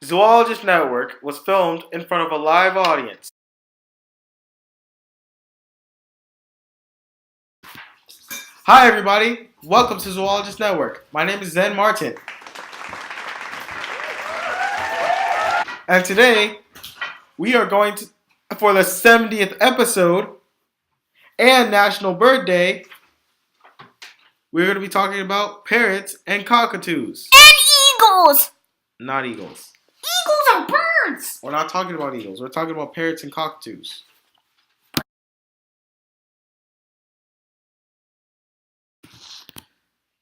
Zoologist Network was filmed in front of a live audience. Hi everybody, welcome to Zoologist Network. My name is Zen Martin. And today, we are going to, for the 70th episode and National Bird Day, we're going to be talking about parrots and cockatoos. And eagles! Not eagles. Eagles are birds! We're not talking about eagles, we're talking about parrots and cockatoos.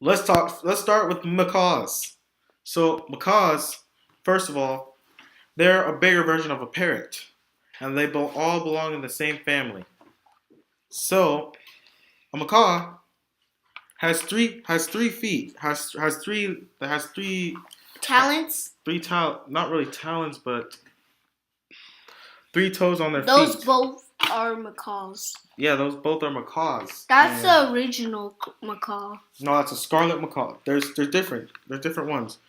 Let's start with macaws. So macaws, first of all, they're a bigger version of a parrot, and they all belong in the same family. So a macaw has three feet, has three talents. Not really talons, but 3 toes on their feet. Those both are macaws. Yeah, those both are macaws. That's the original macaw. No, that's a scarlet macaw. There's different ones.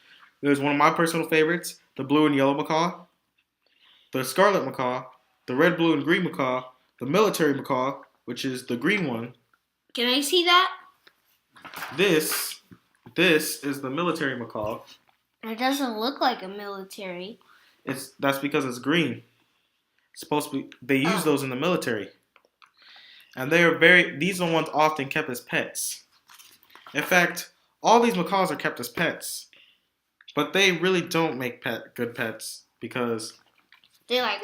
There's one of my personal favorites, the blue and yellow macaw, the scarlet macaw, the red, blue, and green macaw, the military macaw, which is the green one. Can I see that? This is the military macaw. It doesn't look like a military. That's because it's green. It's supposed to be. They use those in the military, and these are the ones often kept as pets. In fact, all these macaws are kept as pets, but they really don't make good pets because they're like.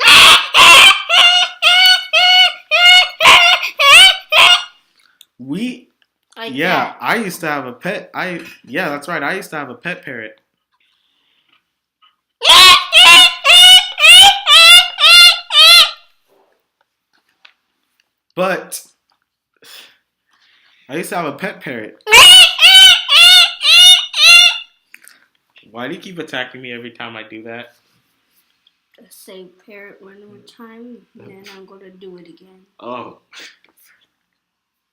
I used to have a pet. That's right. I used to have a pet parrot. But I used to have a pet parrot. Why do you keep attacking me every time I do that? Say parrot one more time, and then I'm going to do it again. Oh.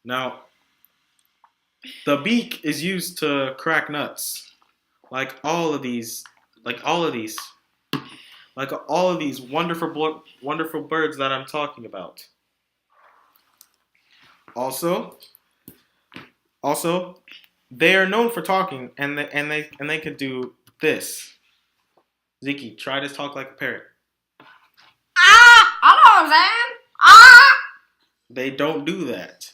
Now, the beak is used to crack nuts. Like all of these wonderful birds that I'm talking about. Also, they are known for talking, and they could do this. Ziki, try to talk like a parrot. Hello, Zan. They don't do that.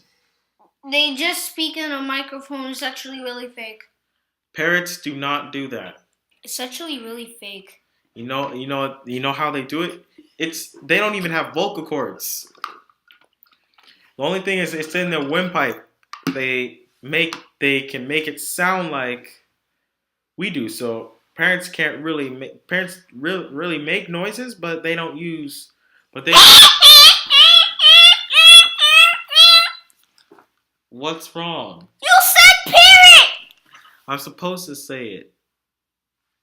They just speak in a microphone. It's actually really fake. Parrots do not do that. It's actually really fake. You know how they do it? They don't even have vocal cords. The only thing is it's in their windpipe. They can make it sound like we do. So parrots can't really make noises, but they don't use. But they. What's wrong? You said parrot. I'm supposed to say it.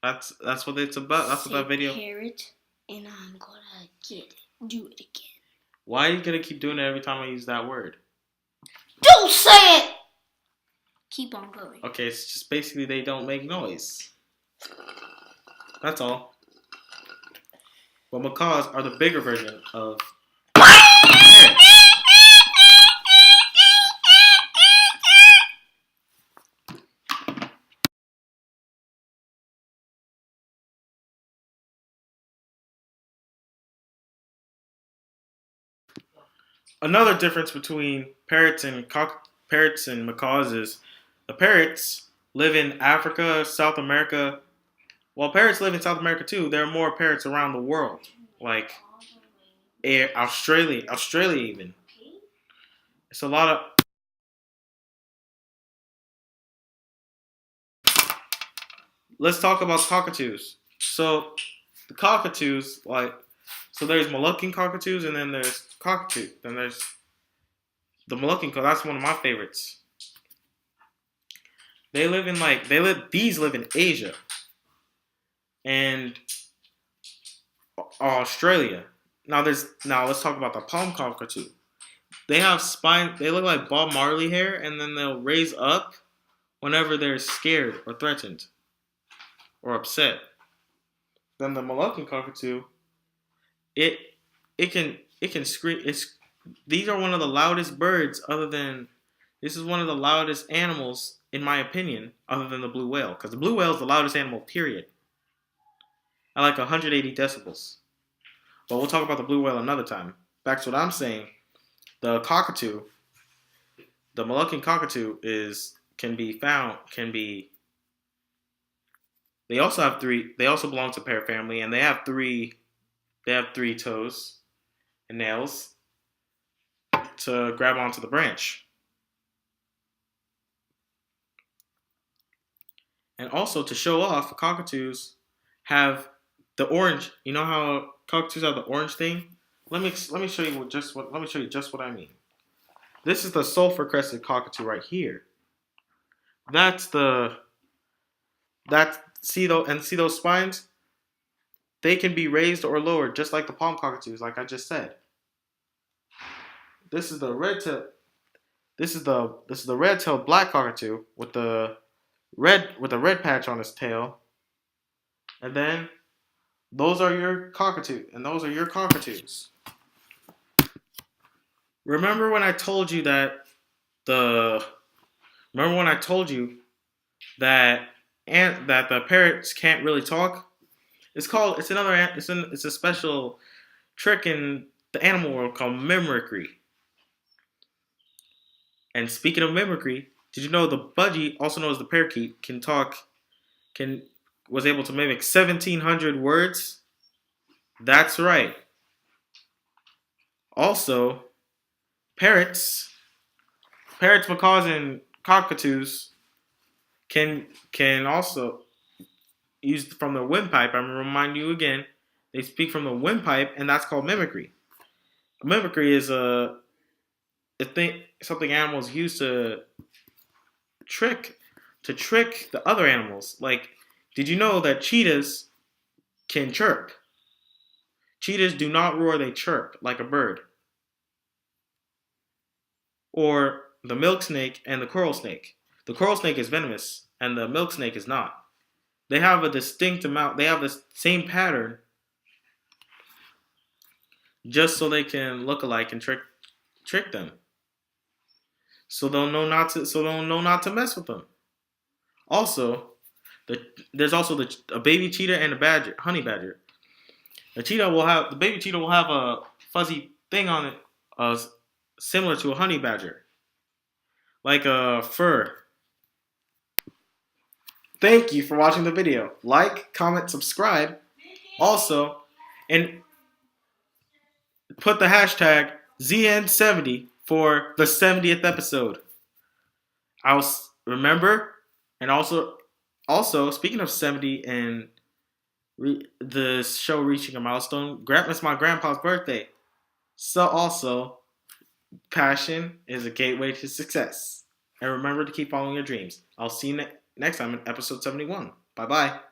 That's what it's about. That's what that video. Parrot, and I'm gonna do it again. Why are you gonna keep doing it every time I use that word? Don't say it! Keep on going. Okay, it's just basically they don't make noise. That's all. But macaws are the bigger version of parrots. Another difference between parrots and macaws is the parrots live in Africa, South America. Well, parrots live in South America too. There are more parrots around the world, like Australia even. It's a lot of. Let's talk about cockatoos. So the cockatoos, so there's Moluccan cockatoos, and then there's cockatoo. Then there's the Moluccan cockatoo. That's one of my favorites. These live in Asia and Australia. Now let's talk about the palm cockatoo. They have spine. They look like Bob Marley hair, and then they'll raise up whenever they're scared or threatened or upset. then the Moluccan cockatoo, it it can scream. These are one of the loudest birds. This is one of the loudest animals in my opinion, other than the blue whale, because the blue whale is the loudest animal. Period. At like 180 decibels. But we'll talk about the blue whale another time. Back to what I'm saying. The cockatoo, the Moluccan cockatoo, can be found. They also have three. They also belong to parrot family, and they have three. They have three toes and nails to grab onto the branch. And also to show off, cockatoos have the orange. You know how cockatoos have the orange thing? Let me show you just what I mean. This is the sulfur crested cockatoo right here. See those spines? They can be raised or lowered just like the palm cockatoos, like I just said. This is the red-tailed black cockatoo with the red patch on his tail. And then those are your cockatoos. Remember when I told you that the parrots can't really talk? It's a special trick in the animal world called mimicry. And speaking of mimicry, did you know the budgie, also known as the parakeet, was able to mimic 1,700 words? That's right. Also, parrots, macaws, and cockatoos can also use from the windpipe. I'm gonna remind you again. They speak from the windpipe, and that's called mimicry. Mimicry is something animals use to trick the other animals. Like, did you know that cheetahs can chirp? Cheetahs do not roar, they chirp like a bird. Or the milk snake and the coral snake. The coral snake is venomous and the milk snake is not. They have a distinct amount, they have the same pattern just so they can look alike and trick them. So they'll know not to mess with them. Also, there's also a baby cheetah and a honey badger. The baby cheetah will have a fuzzy thing on it, similar to a honey badger, like a fur. Thank you for watching the video. Like, comment, subscribe. Also, and put the hashtag ZN70 for the 70th episode. I'll remember, and also speaking of 70 and the show reaching a milestone, it's my grandpa's birthday. So also, passion is a gateway to success. And remember to keep following your dreams. I'll see you next time in episode 71. Bye-bye.